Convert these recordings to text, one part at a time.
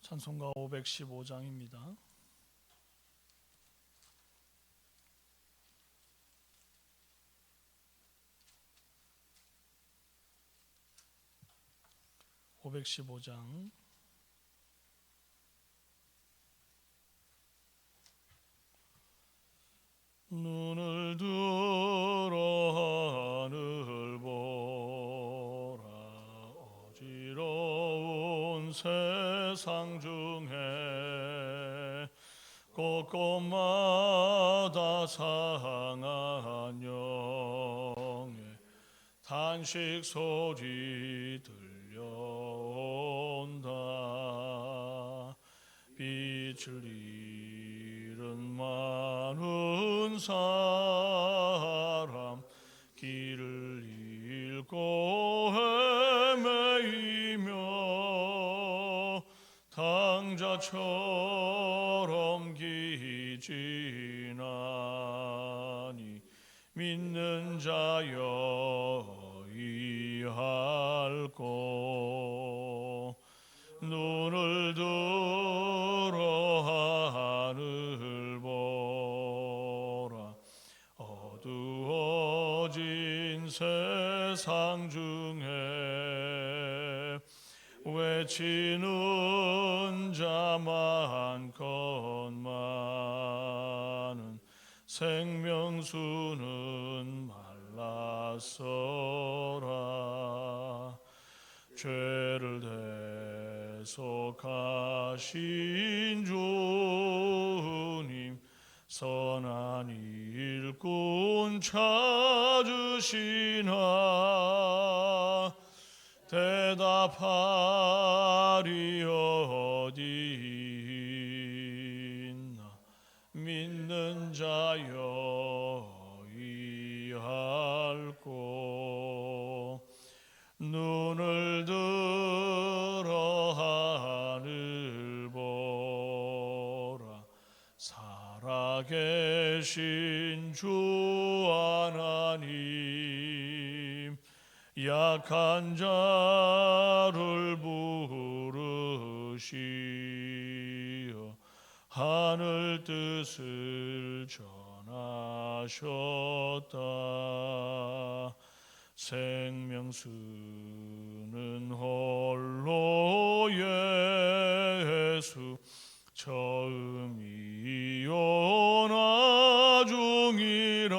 찬송가 515장입니다. (515장) 눈을 들어 하늘 보라. 어지러운 세상 중에 곳곳마다 상한 영의 탄식 소리 들려온다. 빛을 잃은 많은 사람, 길을 잃고 헤매이며 당자처럼 기지나니 믿는 자여 이할꼬. 눈을 들어 하늘 보라. 어두워진 세상 중에 외치는 자 많건만은 생명수는 말랐어라. 죄를 대속하신 주님, 선한 일꾼 찾으시나. 대답하리 어디 있나. 믿는 자여 이할꼬. 눈을 들어 하늘 보라. 살아계신 주 하나님, 약한 자를 부르시어 하늘 뜻을 전하셨다. 생명수는 홀로 예수, 처음이요 나중이라.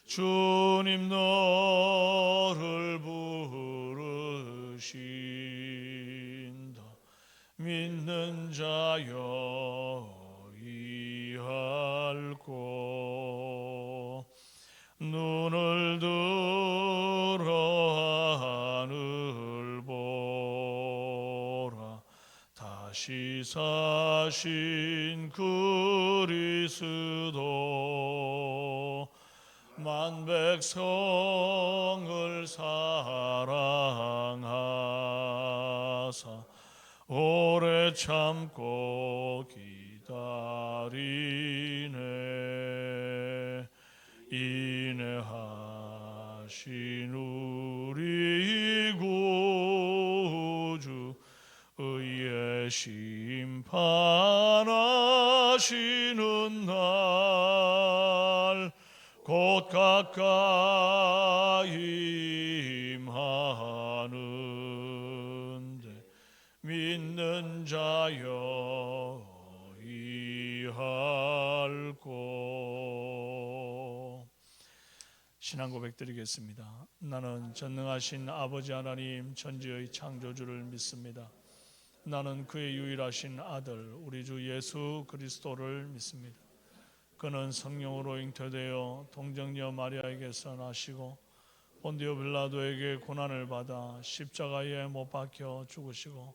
주님 너를 부르신다. 믿는 자여 이할꼬. 눈을 들어 하늘 보라. 다시 사신 그리스도, 만 백성을 사랑하사 오래 참고 기다리네. 인내하신 우리 구주, 의의 심판하시는 날 곧 가까이 임하는데 믿는 자여 이할꼬. 신앙 고백 드리겠습니다. 나는 전능하신 아버지 하나님, 천지의 창조주를 믿습니다. 나는 그의 유일하신 아들 우리 주 예수 그리스도를 믿습니다. 그는 성령으로 잉태되어 동정녀 마리아에게서 나시고 본디오 빌라도에게 고난을 받아 십자가에 못 박혀 죽으시고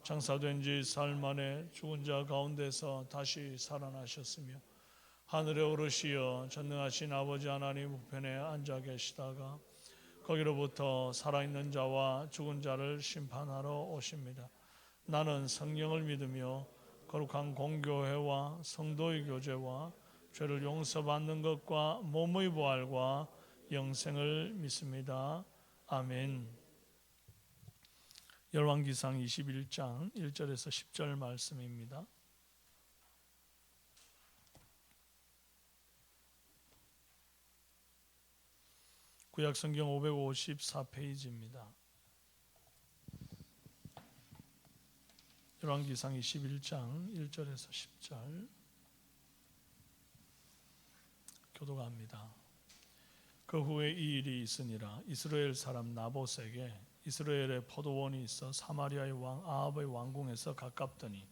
장사된 지 사흘 만에 죽은 자 가운데서 다시 살아나셨으며 하늘에 오르시어 전능하신 아버지 하나님 우편에 앉아 계시다가 거기로부터 살아있는 자와 죽은 자를 심판하러 오십니다. 나는 성령을 믿으며 거룩한 공교회와 성도의 교제와 죄를 용서받는 것과 몸의 부활과 영생을 믿습니다. 아멘. 열왕기상 21장 1절에서 10절 말씀입니다. 구약성경 554페이지입니다. 열왕기상 21장 1절에서 10절 교독합니다. 그 후에 이 일이 있으니라. 이스라엘 사람 나봇에게 이스라엘의 포도원이 있어 사마리아의 왕 아합의 왕궁에서 가깝더니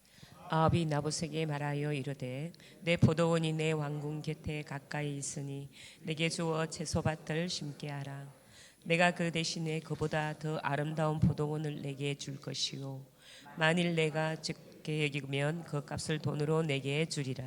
아합이 나봇에게 말하여 이르되 내 포도원이 내 왕궁 곁에 가까이 있으니 내게 주어 채소밭을 심게 하라. 내가 그 대신에 그보다 더 아름다운 포도원을 내게 줄 것이요 만일 내가 적게 여기면 그 값을 돈으로 내게 주리라.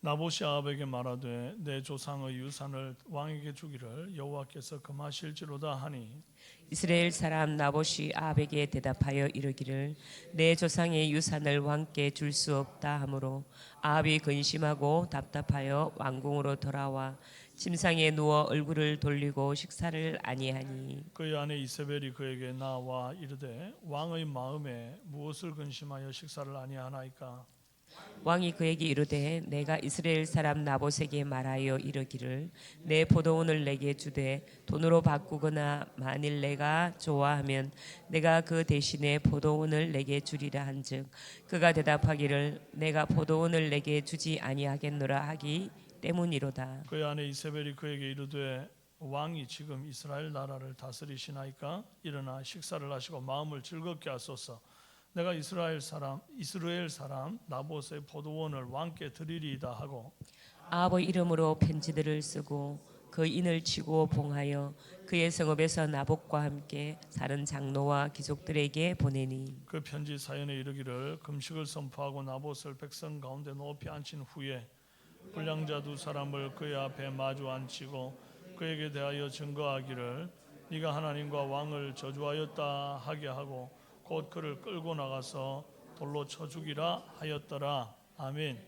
나봇이 아합에게 말하되 내 조상의 유산을 왕에게 주기를 여호와께서 금하실지로다 하니 이스라엘 사람 나봇이 아합에게 대답하여 이르기를 내 조상의 유산을 왕께 줄 수 없다 하므로 아합이 근심하고 답답하여 왕궁으로 돌아와 침상에 누워 얼굴을 돌리고 식사를 아니하니 그의 아내 이세벨이 그에게 나와 이르되 왕의 마음에 무엇을 근심하여 식사를 아니하나이까. 왕이 그에게 이르되 내가 이스라엘 사람 나봇에게 말하여 이르기를 내 포도원을 내게 주되 돈으로 바꾸거나 만일 내가 좋아하면 내가 그 대신에 포도원을 내게 주리라 한즉 그가 대답하기를 내가 포도원을 내게 주지 아니하겠노라 하기 때문이로다. 그의 아내 이세벨이 그에게 이르되 왕이 지금 이스라엘 나라를 다스리시나이까. 일어나 식사를 하시고 마음을 즐겁게 하소서. 내가 이스라엘 사람 나봇의 포도원을 왕께 드리리이다 하고 아합의 이름으로 편지들을 쓰고 그 인을 치고 봉하여 그의 성읍에서 나봇과 함께 사는 장로와 귀족들에게 보내니 그 편지 사연에 이르기를 금식을 선포하고 나봇을 백성 가운데 높이 앉힌 후에 불량자 두 사람을 그의 앞에 마주 앉히고 그에게 대하여 증거하기를 네가 하나님과 왕을 저주하였다 하게 하고 곧 그를 끌고 나가서 돌로 쳐 죽이라 하였더라. 아멘.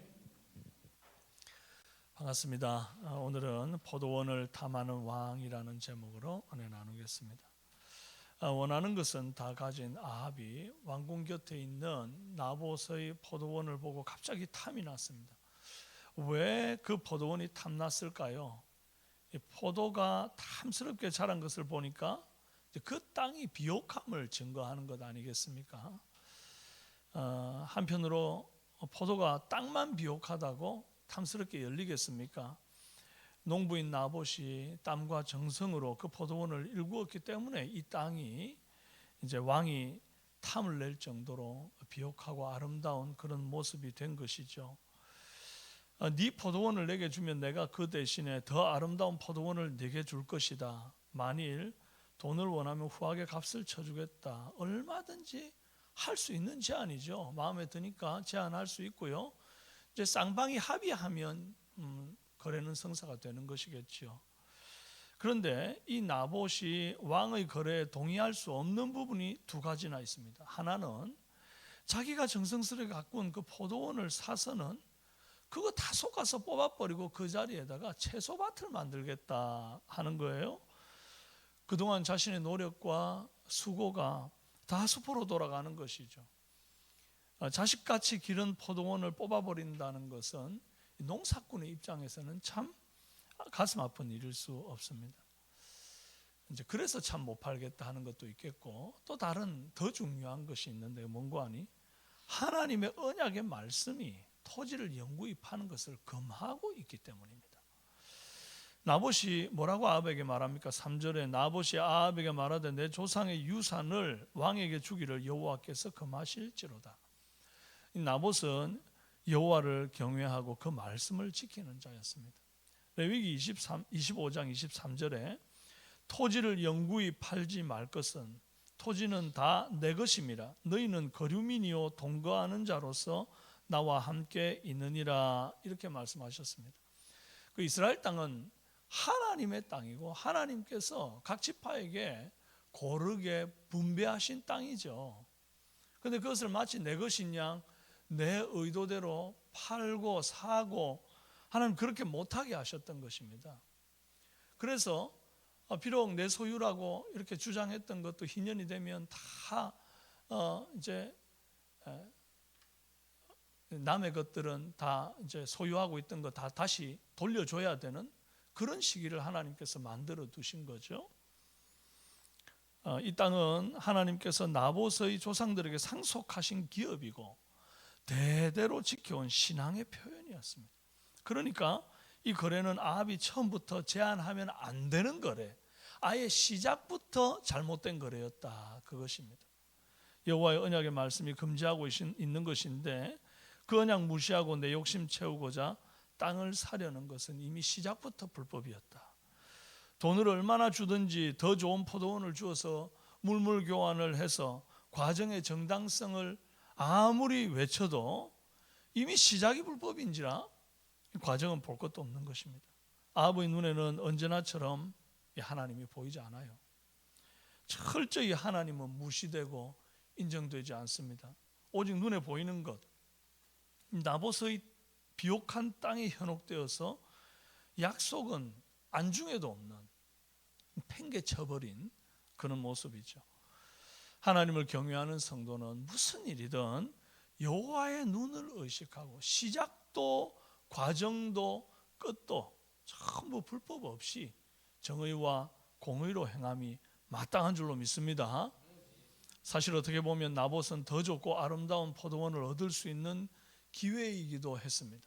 반갑습니다. 오늘은 포도원을 탐하는 왕이라는 제목으로 은혜 나누겠습니다. 원하는 것은 다 가진 아합이 왕궁 곁에 있는 나봇의 포도원을 보고 갑자기 탐이 났습니다. 왜 그 포도원이 탐났을까요? 포도가 탐스럽게 자란 것을 보니까 그 땅이 비옥함을 증거하는 것 아니겠습니까? 한편으로 포도가 땅만 비옥하다고 탐스럽게 열리겠습니까? 농부인 나봇이 땀과 정성으로 그 포도원을 일구었기 때문에 이 땅이 이제 왕이 탐을 낼 정도로 비옥하고 아름다운 그런 모습이 된 것이죠. 네 포도원을 내게 주면 내가 그 대신에 더 아름다운 포도원을 내게 줄 것이다. 만일 돈을 원하면 후하게 값을 쳐주겠다. 얼마든지 할 수 있는 제안이죠. 마음에 드니까 제안할 수 있고요. 이제 쌍방이 합의하면 거래는 성사가 되는 것이겠죠. 그런데 이 나봇이 왕의 거래에 동의할 수 없는 부분이 두 가지나 있습니다. 하나는 자기가 정성스레 가꾼 그 포도원을 사서는 그거 다 솎아서 뽑아버리고 그 자리에다가 채소밭을 만들겠다 하는 거예요. 그동안 자신의 노력과 수고가 다 수포로 돌아가는 것이죠. 자식같이 기른 포도원을 뽑아버린다는 것은 농사꾼의 입장에서는 참 가슴 아픈 일일 수 없습니다. 이제 그래서 참 못 팔겠다 하는 것도 있겠고, 또 다른 더 중요한 것이 있는데 뭔고 하니 하나님의 언약의 말씀이 토지를 영구히 파는 것을 금하고 있기 때문입니다. 나봇이 뭐라고 아합에게 말합니까? 3절에 나봇이 아합에게 말하되 내 조상의 유산을 왕에게 주기를 여호와께서 금하실지로다. 나봇은 여호와를 경외하고 그 말씀을 지키는 자였습니다. 레위기 25장 23절에 토지를 영구히 팔지 말 것은 토지는 다 내 것임이라. 너희는 거류민이요 동거하는 자로서 나와 함께 있느니라. 이렇게 말씀하셨습니다. 그 이스라엘 땅은 하나님의 땅이고 하나님께서 각 지파에게 고르게 분배하신 땅이죠. 그런데 그것을 마치 내 것인 양 내 의도대로 팔고 사고 하나님 그렇게 못하게 하셨던 것입니다. 그래서 비록 내 소유라고 이렇게 주장했던 것도 희년이 되면 다 이제 남의 것들은 다 이제 소유하고 있던 거 다 다시 돌려줘야 되는 그런 시기를 하나님께서 만들어 두신 거죠. 이 땅은 하나님께서 나봇의 조상들에게 상속하신 기업이고 대대로 지켜온 신앙의 표현이었습니다. 그러니까 이 거래는 아합이 처음부터 제한하면 안 되는 거래, 아예 시작부터 잘못된 거래였다, 그것입니다. 여호와의 언약의 말씀이 금지하고 있는 것인데 그 언약 무시하고 내 욕심 채우고자 땅을 사려는 것은 이미 시작부터 불법이었다. 돈을 얼마나 주든지 더 좋은 포도원을 주어서 물물 교환을 해서 과정의 정당성을 아무리 외쳐도 이미 시작이 불법인지라 과정은 볼 것도 없는 것입니다. 아합의 눈에는 언제나처럼 하나님이 보이지 않아요. 철저히 하나님은 무시되고 인정되지 않습니다. 오직 눈에 보이는 것, 나봇의 비옥한 땅에 현혹되어서 약속은 안중에도 없는 팽개쳐버린 그런 모습이죠. 하나님을 경외하는 성도는 무슨 일이든 여호와의 눈을 의식하고 시작도 과정도 끝도 전부 불법 없이 정의와 공의로 행함이 마땅한 줄로 믿습니다. 사실 어떻게 보면 나봇은 더 좋고 아름다운 포도원을 얻을 수 있는 기회이기도 했습니다.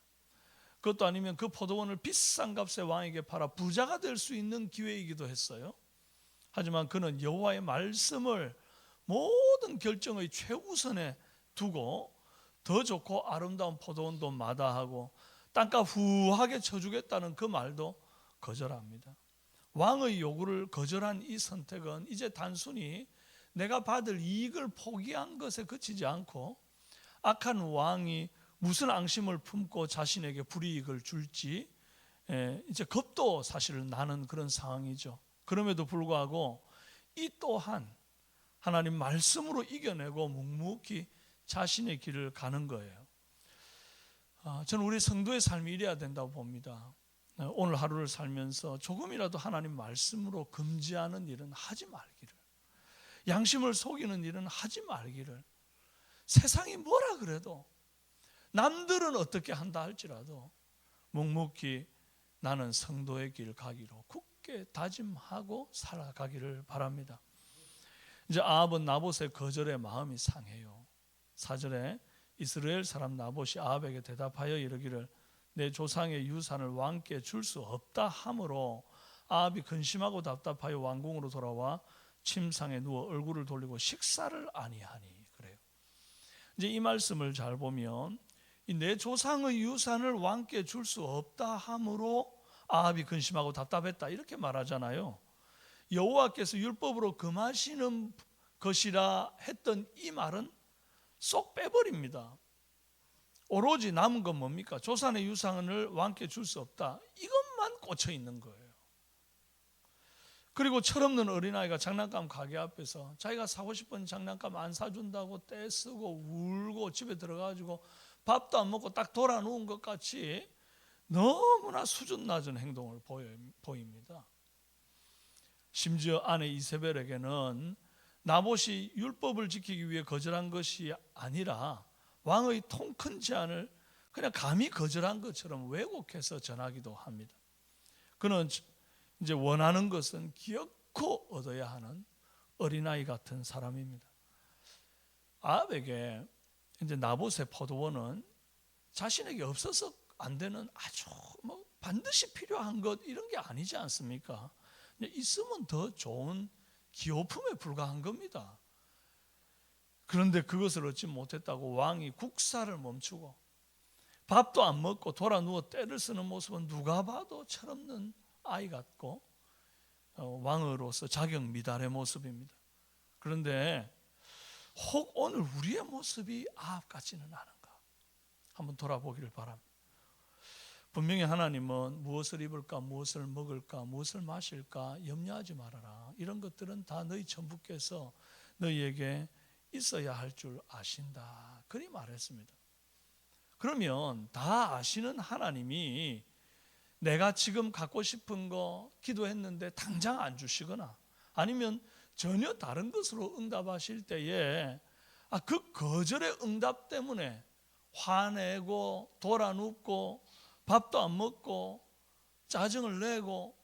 그것도 아니면 그 포도원을 비싼 값에 왕에게 팔아 부자가 될 수 있는 기회이기도 했어요. 하지만 그는 여호와의 말씀을 모든 결정의 최우선에 두고 더 좋고 아름다운 포도원도 마다하고 땅값 후하게 쳐주겠다는 그 말도 거절합니다. 왕의 요구를 거절한 이 선택은 이제 단순히 내가 받을 이익을 포기한 것에 그치지 않고 악한 왕이 무슨 앙심을 품고 자신에게 불이익을 줄지 이제 겁도 사실 나는 그런 상황이죠. 그럼에도 불구하고 이 또한 하나님 말씀으로 이겨내고 묵묵히 자신의 길을 가는 거예요. 저는 우리 성도의 삶이 이래야 된다고 봅니다. 오늘 하루를 살면서 조금이라도 하나님 말씀으로 금지하는 일은 하지 말기를, 양심을 속이는 일은 하지 말기를, 세상이 뭐라 그래도 남들은 어떻게 한다 할지라도 묵묵히 나는 성도의 길 가기로 굳게 다짐하고 살아가기를 바랍니다. 이제 아합은 나봇의 거절에 마음이 상해요. 4절에 이스라엘 사람 나봇이 아합에게 대답하여 이르기를 내 조상의 유산을 왕께 줄 수 없다 하므로 아합이 근심하고 답답하여 왕궁으로 돌아와 침상에 누워 얼굴을 돌리고 식사를 아니하니. 그래요. 이제 이 말씀을 잘 보면 내 조상의 유산을 왕께 줄 수 없다 하므로 아합이 근심하고 답답했다 이렇게 말하잖아요. 여호와께서 율법으로 금하시는 것이라 했던 이 말은 쏙 빼버립니다. 오로지 남은 건 뭡니까? 조상의 유산을 왕께 줄 수 없다, 이것만 꽂혀 있는 거예요. 그리고 철없는 어린아이가 장난감 가게 앞에서 자기가 사고 싶은 장난감 안 사준다고 떼쓰고 울고 집에 들어가가지고 밥도 안 먹고 딱 돌아누운 것 같이 너무나 수준 낮은 행동을 보입니다. 심지어 아내 이세벨에게는 나봇이 율법을 지키기 위해 거절한 것이 아니라 왕의 통 큰 제안을 그냥 감히 거절한 것처럼 왜곡해서 전하기도 합니다. 그는 이제 원하는 것은 기어코 얻어야 하는 어린아이 같은 사람입니다. 아합에게 이제 나봇의 포도원은 자신에게 없어서 안 되는 아주 반드시 필요한 것 이런 게 아니지 않습니까? 있으면 더 좋은 기호품에 불과한 겁니다. 그런데 그것을 얻지 못했다고 왕이 국사를 멈추고 밥도 안 먹고 돌아 누워 떼를 쓰는 모습은 누가 봐도 철없는 아이 같고 왕으로서 자격 미달의 모습입니다. 그런데 혹 오늘 우리의 모습이 아합 같지는 않은가 한번 돌아보기를 바랍니다. 분명히 하나님은 무엇을 입을까, 무엇을 먹을까, 무엇을 마실까 염려하지 말아라, 이런 것들은 다 너희 천부께서 너희에게 있어야 할 줄 아신다, 그리 말했습니다. 그러면 다 아시는 하나님이 내가 지금 갖고 싶은 거 기도했는데 당장 안 주시거나 아니면 전혀 다른 것으로 응답하실 때에 그 거절의 응답 때문에 화내고 돌아눕고 밥도 안 먹고 짜증을 내고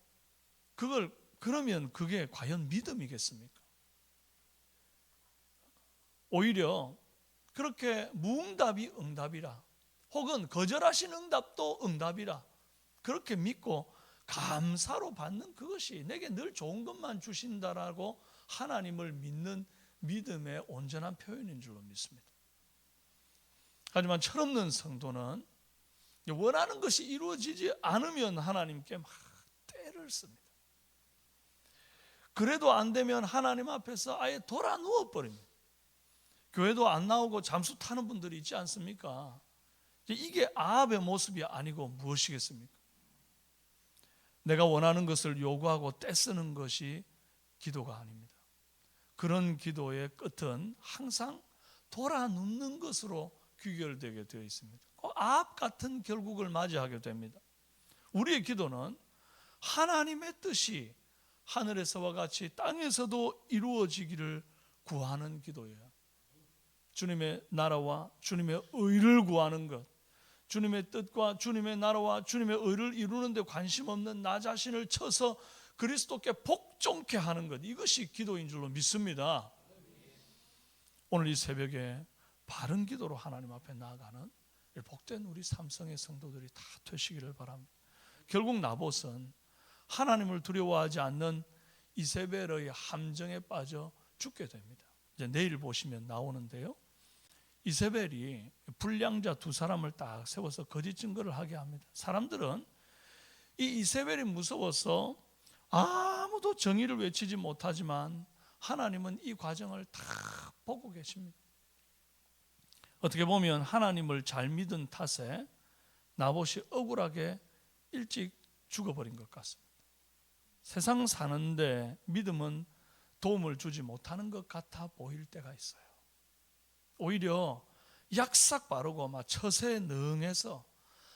그러면 그게 과연 믿음이겠습니까? 오히려 그렇게 무응답이 응답이라, 혹은 거절하신 응답도 응답이라 그렇게 믿고 감사로 받는 그것이 내게 늘 좋은 것만 주신다라고 하나님을 믿는 믿음의 온전한 표현인 줄로 믿습니다. 하지만 철없는 성도는 원하는 것이 이루어지지 않으면 하나님께 막 떼를 씁니다. 그래도 안 되면 하나님 앞에서 아예 돌아 누워버립니다. 교회도 안 나오고 잠수 타는 분들이 있지 않습니까? 이게 아합의 모습이 아니고 무엇이겠습니까? 내가 원하는 것을 요구하고 떼쓰는 것이 기도가 아닙니다. 그런 기도의 끝은 항상 돌아 눕는 것으로 귀결되게 되어 있습니다. 아합 같은 결국을 맞이하게 됩니다. 우리의 기도는 하나님의 뜻이 하늘에서와 같이 땅에서도 이루어지기를 구하는 기도예요. 주님의 나라와 주님의 의를 구하는 것, 주님의 뜻과 주님의 나라와 주님의 의를 이루는 데 관심 없는 나 자신을 쳐서 그리스도께 복종케 하는 것, 이것이 기도인 줄로 믿습니다. 오늘 이 새벽에 바른 기도로 하나님 앞에 나아가는 복된 우리 삼성의 성도들이 다 되시기를 바랍니다. 결국 나봇은 하나님을 두려워하지 않는 이세벨의 함정에 빠져 죽게 됩니다. 이제 내일 보시면 나오는데요, 이세벨이 불량자 두 사람을 딱 세워서 거짓 증거를 하게 합니다. 사람들은 이 이세벨이 무서워서 아무도 정의를 외치지 못하지만 하나님은 이 과정을 다 보고 계십니다. 어떻게 보면 하나님을 잘 믿은 탓에 나봇이 억울하게 일찍 죽어버린 것 같습니다. 세상 사는데 믿음은 도움을 주지 못하는 것 같아 보일 때가 있어요. 오히려 약삭 빠르고 막 처세에 능해서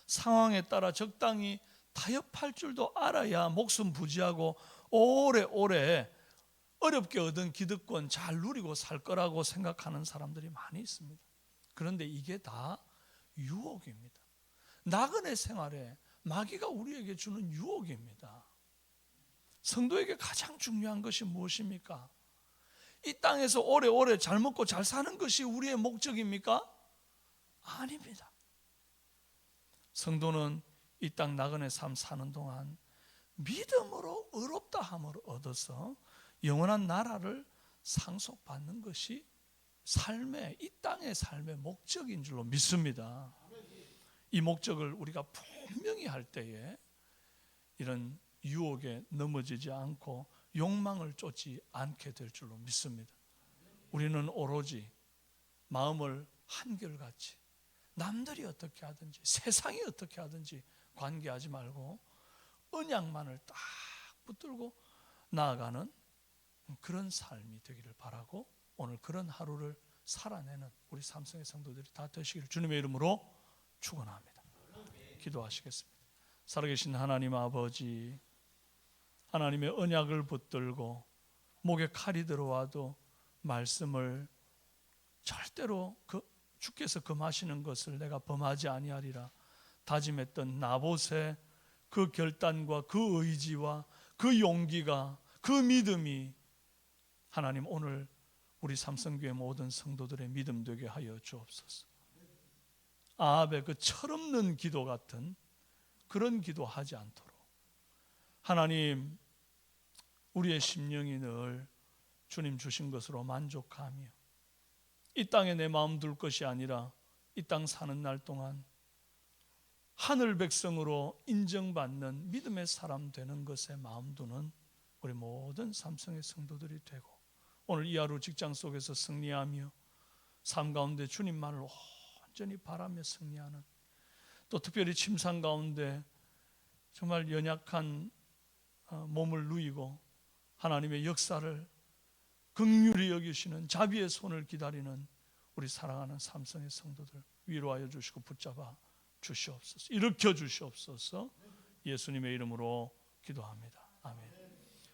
상황에 따라 적당히 타협할 줄도 알아야 목숨 부지하고 오래오래 어렵게 얻은 기득권 잘 누리고 살 거라고 생각하는 사람들이 많이 있습니다. 그런데 이게 다 유혹입니다. 나그네 생활에 마귀가 우리에게 주는 유혹입니다. 성도에게 가장 중요한 것이 무엇입니까? 이 땅에서 오래오래 잘 먹고 잘 사는 것이 우리의 목적입니까? 아닙니다. 성도는 이 땅 나그네 삶 사는 동안 믿음으로 의롭다함을 얻어서 영원한 나라를 상속받는 것이 이 땅의 삶의 목적인 줄로 믿습니다. 이 목적을 우리가 분명히 할 때에 이런 유혹에 넘어지지 않고 욕망을 쫓지 않게 될 줄로 믿습니다. 우리는 오로지 마음을 한결같이 남들이 어떻게 하든지 세상이 어떻게 하든지 관계하지 말고 언약만을 딱 붙들고 나아가는 그런 삶이 되기를 바라고, 오늘 그런 하루를 살아내는 우리 삼성의 성도들이 다 되시기를 주님의 이름으로 축원합니다. 기도하시겠습니다. 살아계신 하나님 아버지, 하나님의 언약을 붙들고 목에 칼이 들어와도 말씀을 절대로 주께서 금하시는 것을 내가 범하지 아니하리라 다짐했던 나봇의 그 결단과 그 의지와 그 용기가, 그 믿음이 하나님 오늘 우리 삼성교회 모든 성도들의 믿음 되게 하여 주옵소서. 아합의 그 철없는 기도 같은 그런 기도하지 않도록 하나님, 우리의 심령이 늘 주님 주신 것으로 만족하며 이 땅에 내 마음 둘 것이 아니라 이 땅 사는 날 동안 하늘 백성으로 인정받는 믿음의 사람 되는 것에 마음 두는 우리 모든 삼성의 성도들이 되고, 오늘 이 하루 직장 속에서 승리하며 삶 가운데 주님만을 온전히 바라며 승리하는, 또 특별히 침상 가운데 정말 연약한 몸을 누이고 하나님의 역사를 긍휼히 여기시는 자비의 손을 기다리는 우리 사랑하는 삼성의 성도들 위로하여 주시고 붙잡아 주시옵소서. 일으켜 주시옵소서. 예수님의 이름으로 기도합니다. 아멘.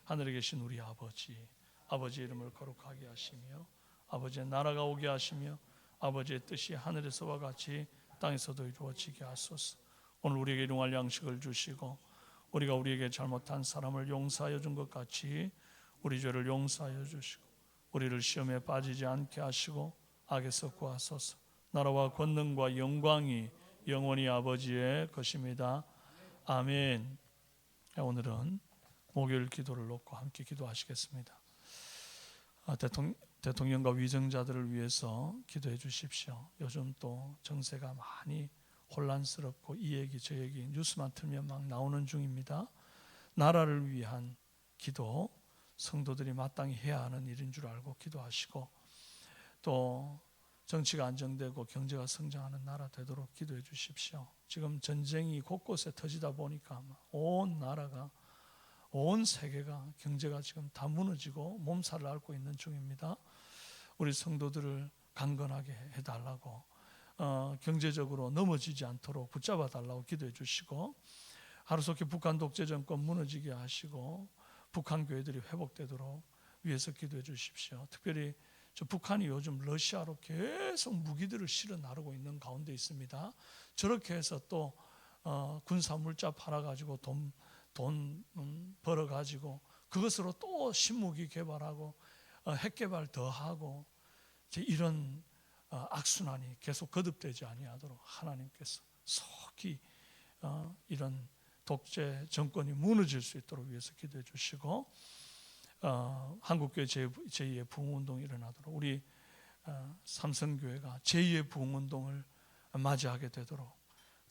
하늘에 계신 우리 아버지, 아버지의 이름을 거룩하게 하시며 아버지의 나라가 오게 하시며 아버지의 뜻이 하늘에서와 같이 땅에서도 이루어지게 하소서. 오늘 우리에게 일용할 양식을 주시고 우리가 우리에게 잘못한 사람을 용서하여 준 것 같이 우리 죄를 용서하여 주시고 우리를 시험에 빠지지 않게 하시고 악에서 구하소서. 나라와 권능과 영광이 영원히 아버지의 것입니다. 아멘. 오늘은 목요일 기도를 놓고 함께 기도하시겠습니다. 대통령과 위정자들을 위해서 기도해 주십시오. 요즘 또 정세가 많이 혼란스럽고 이 얘기 저 얘기 뉴스만 틀면 막 나오는 중입니다. 나라를 위한 기도, 성도들이 마땅히 해야 하는 일인 줄 알고 기도하시고 또 정치가 안정되고 경제가 성장하는 나라 되도록 기도해 주십시오. 지금 전쟁이 곳곳에 터지다 보니까 온 나라가 온 세계가 경제가 지금 다 무너지고 몸살을 앓고 있는 중입니다. 우리 성도들을 강건하게 해달라고 경제적으로 넘어지지 않도록 붙잡아 달라고 기도해 주시고 하루속히 북한 독재 정권 무너지게 하시고 북한 교회들이 회복되도록 위해서 기도해 주십시오. 특별히 저 북한이 요즘 러시아로 계속 무기들을 실어 나르고 있는 가운데 있습니다. 저렇게 해서 또 군사 물자 팔아가지고 돈 벌어가지고 그것으로 또 신무기 개발하고 핵 개발 더 하고 이런 악순환이 계속 거듭되지 아니하도록 하나님께서 속히 이런 독재 정권이 무너질 수 있도록 위해서 기도해 주시고 한국교회 제2의 부흥운동이 일어나도록 우리 삼성교회가 제2의 부흥운동을 맞이하게 되도록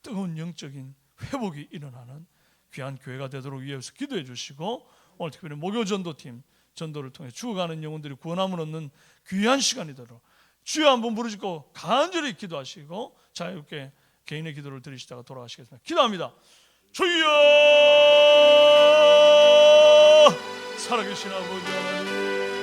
뜨거운 영적인 회복이 일어나는 귀한 교회가 되도록 위해서 기도해 주시고 오늘 특별히 목요전도팀 전도를 통해 죽어가는 영혼들이 구원함을 얻는 귀한 시간이 되도록 주여 한번 부르시고 간절히 기도하시고 자유롭게 개인의 기도를 드리시다가 돌아가시겠습니다. 기도합니다. 주여 살아계신 아버지 하나님